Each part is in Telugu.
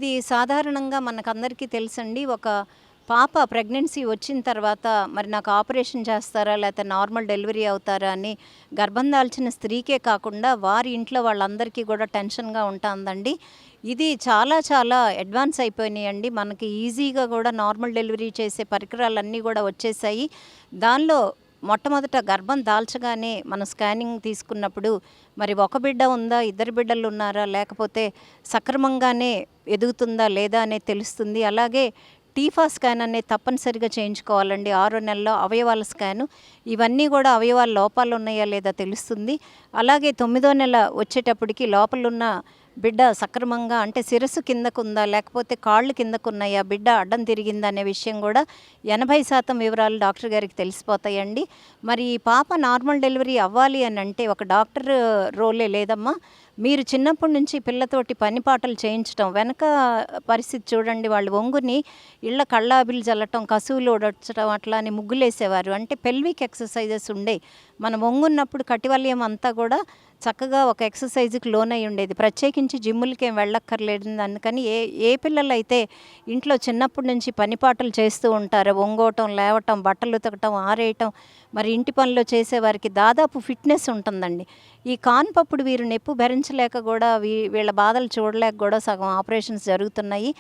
ఇది సాధారణంగా మనకందరికీ తెలుసండి. ఒక పాప ప్రెగ్నెన్సీ వచ్చిన తర్వాత మరి నాకు ఆపరేషన్ చేస్తారా? లేతే నార్మల్ డెలివరీ అవుతారా? అని గర్భం దాల్చిన స్త్రీకే కాకుండా వారి ఇంట్లో వాళ్ళందరికీ కూడా టెన్షన్‌గా ఉంటందండి. ఇది చాలా చాలా అడ్వాన్స్ అయిపోయినాయండి. మనకి ఈజీగా కూడా నార్మల్ డెలివరీ చేసే పరికరాలన్నీ కూడా వచ్చేసాయి. దానిలో మొట్టమొదట గర్భం దాల్చగానే మనం స్కానింగ్ తీసుకున్నప్పుడు మరి ఒక బిడ్డ ఉందా? ఇద్దరు బిడ్డలు ఉన్నారా? లేకపోతే సక్రమంగానే ఎదుగుతుందా లేదా అనేది తెలుస్తుంది. అలాగే టీఫా స్కాన్ అనేది తప్పనిసరిగా చేయించుకోవాలండి. 6 నెలల్లో అవయవాల స్కాను. ఇవన్నీ కూడా అవయవాల లోపాలు ఉన్నాయా లేదా తెలుస్తుంది. అలాగే 9వ నెల వచ్చేటప్పటికి లోపలున్న బిడ్డ సక్రమంగా అంటే శిరస్సు కిందకుందా లేకపోతే కాళ్ళు కిందకున్నాయా, బిడ్డ అడ్డం తిరిగిందా అనే విషయం కూడా 80% వివరాలు డాక్టర్ గారికి తెలిసిపోతాయండి. మరి ఈ పాప నార్మల్ డెలివరీ అవ్వాలి అని అంటే ఒక డాక్టర్ రోలే లేదమ్మా. మీరు చిన్నప్పటి నుంచి పిల్లతోటి పనిపాటలు చేయించడం వెనక పరిస్థితి చూడండి. వాళ్ళు ఒంగుని ఇళ్ళ కళ్ళాబిలు చల్లటం, కసువులు ఉడచడం, అట్లా అని ముగ్గులేసేవారు. అంటే పెల్విక్ ఎక్సర్సైజెస్ ఉండే. మనం ఒంగున్నప్పుడు కటివల్యం అంతా కూడా చక్కగా ఒక ఎక్సర్సైజ్కి లోనై ఉండేది. ప్రత్యేకించి జిమ్ములకేం వెళ్ళక్కర్లేదు. అందుకని ఏ పిల్లలైతే ఇంట్లో చిన్నప్పటి నుంచి పనిపాటలు చేస్తూ ఉంటారో, ఒంగోవటం, లేవటం, బట్టలు ఉతకటం, ఆరేయటం, మరి ఇంటి పనులు చేసేవారికి దాదాపు ఫిట్నెస్ ఉంటుందండి. ఈ కాన్పప్పుడు వీరు నొప్పి భరించలేక కూడా వీళ్ళ బాధలు చూడలేక కూడా సగం ఆపరేషన్స్ జరుగుతున్నాయి.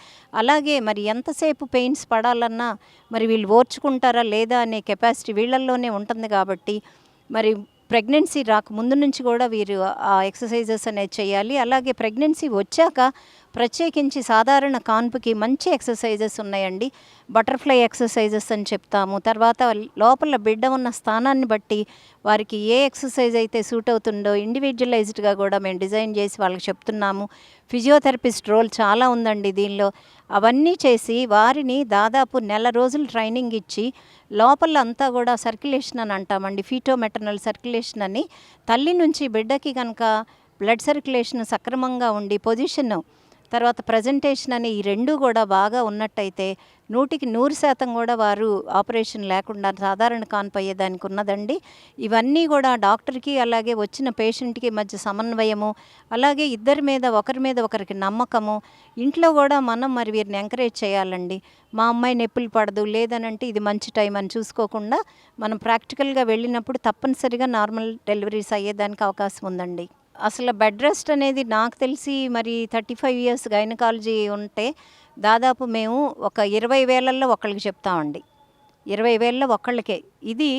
అలాగే మరి ఎంతసేపు పెయిన్స్ పడాలన్నా మరి వీళ్ళు ఓర్చుకుంటారా లేదా అనే కెపాసిటీ వీళ్ళల్లోనే ఉంటుంది. కాబట్టి మరి ప్రెగ్నెన్సీ రాకముందు నుంచి కూడా వీరు ఆ ఎక్సర్సైజెస్ అనేది చేయాలి. అలాగే ప్రెగ్నెన్సీ వచ్చాక ప్రత్యేకించి సాధారణ కాన్పుకి మంచి ఎక్సర్సైజెస్ ఉన్నాయండి. బటర్ఫ్లై ఎక్సర్సైజెస్ అని చెప్తాము. తర్వాత లోపల బిడ్డ ఉన్న స్థానాన్ని బట్టి వారికి ఏ ఎక్సర్సైజ్ అయితే సూట్ అవుతుందో ఇండివిజువలైజ్డ్గా కూడా మేము డిజైన్ చేసి వాళ్ళకి చెప్తున్నాము. ఫిజియోథెరపిస్ట్ రోల్ చాలా ఉందండి దీనిలో. అవన్నీ చేసి వారిని దాదాపు నెల రోజులు ట్రైనింగ్ ఇచ్చి లోపల అంతా కూడా సర్క్యులేషన్ అని అంటామండి. ఫీటోమెటర్నల్ సర్క్యులేషన్ అని తల్లి నుంచి బిడ్డకి కనుక బ్లడ్ సర్క్యులేషన్ సక్రమంగా ఉండి పొజిషన్ తర్వాత ప్రజెంటేషన్ అని ఈ రెండు కూడా బాగా ఉన్నట్టయితే 100% కూడా వారు ఆపరేషన్ లేకుండా సాధారణ కాన్పు అయ్యేదానికి ఉన్నదండి. ఇవన్నీ కూడా డాక్టర్కి అలాగే వచ్చిన పేషెంట్కి మధ్య సమన్వయము, అలాగే ఇద్దరి మీద ఒకరికి నమ్మకము. ఇంట్లో కూడా మనం మరి వీరిని ఎంకరేజ్ చేయాలండి. మా అమ్మాయి నొప్పులు పడదు లేదనంటే ఇది మంచి టైం అని చూసుకోకుండా మనం ప్రాక్టికల్గా వెళ్ళినప్పుడు తప్పనిసరిగా నార్మల్ డెలివరీస్ అయ్యేదానికి అవకాశం ఉందండి. అసలు బెడ్ రెస్ట్ అనేది నాకు తెలిసి మరి 35 ఇయర్స్ గైనకాలజీ ఉంటే దాదాపు మేము ఒక 20,000లో ఒకళ్ళకి చెప్తామండి. 20,000లో ఒకళ్ళకే. ఇది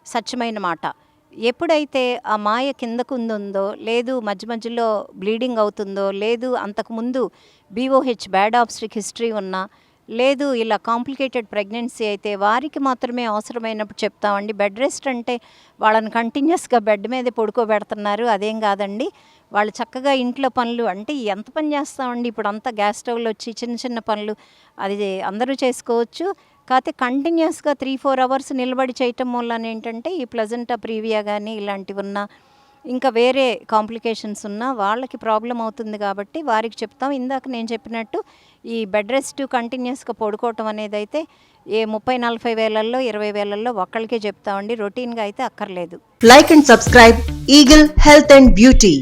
సత్యమైన మాట. ఎప్పుడైతే ఆ మాయ కిందకుందుందో, లేదు మధ్య మధ్యలో బ్లీడింగ్ అవుతుందో, లేదు అంతకుముందు BOH బ్యాడ్ ఆబ్స్ట్రిక్ హిస్టరీ ఉన్నా, లేదు ఇలా కాంప్లికేటెడ్ ప్రెగ్నెన్సీ అయితే వారికి మాత్రమే అవసరమైనప్పుడు చెప్తామండి. బెడ్ రెస్ట్ అంటే వాళ్ళని కంటిన్యూస్గా బెడ్ మీదే పడుకోబెడుతున్నారు అదేం కాదండి. వాళ్ళు చక్కగా ఇంట్లో పనులు అంటే ఎంత పని చేస్తామండి. ఇప్పుడు అంతా గ్యాస్ స్టవ్లు వచ్చి చిన్న చిన్న పనులు అది అందరూ చేసుకోవచ్చు. కాకపోతే కంటిన్యూస్గా 3-4 అవర్స్ నిలబడి చేయటం వల్ల ఏంటంటే ఈ ప్లజెంటా ప్రీవియా కానీ ఇలాంటివి ఉన్నా ఇంకా వేరే కాంప్లికేషన్స్ ఉన్నా వాళ్ళకి ప్రాబ్లం అవుతుంది. కాబట్టి వారికి చెప్తాం. ఇందాక నేను చెప్పినట్టు ఈ బెడ్ రెస్ట్ కంటిన్యూస్గా పడుకోవటం అనేది అయితే ఏ 30-40 వేలల్లో 20 వేలల్లో ఒక్కళ్ళకే చెప్తామండి. రొటీన్గా అయితే అక్కర్లేదు. Like and subscribe Eagle Health and Beauty.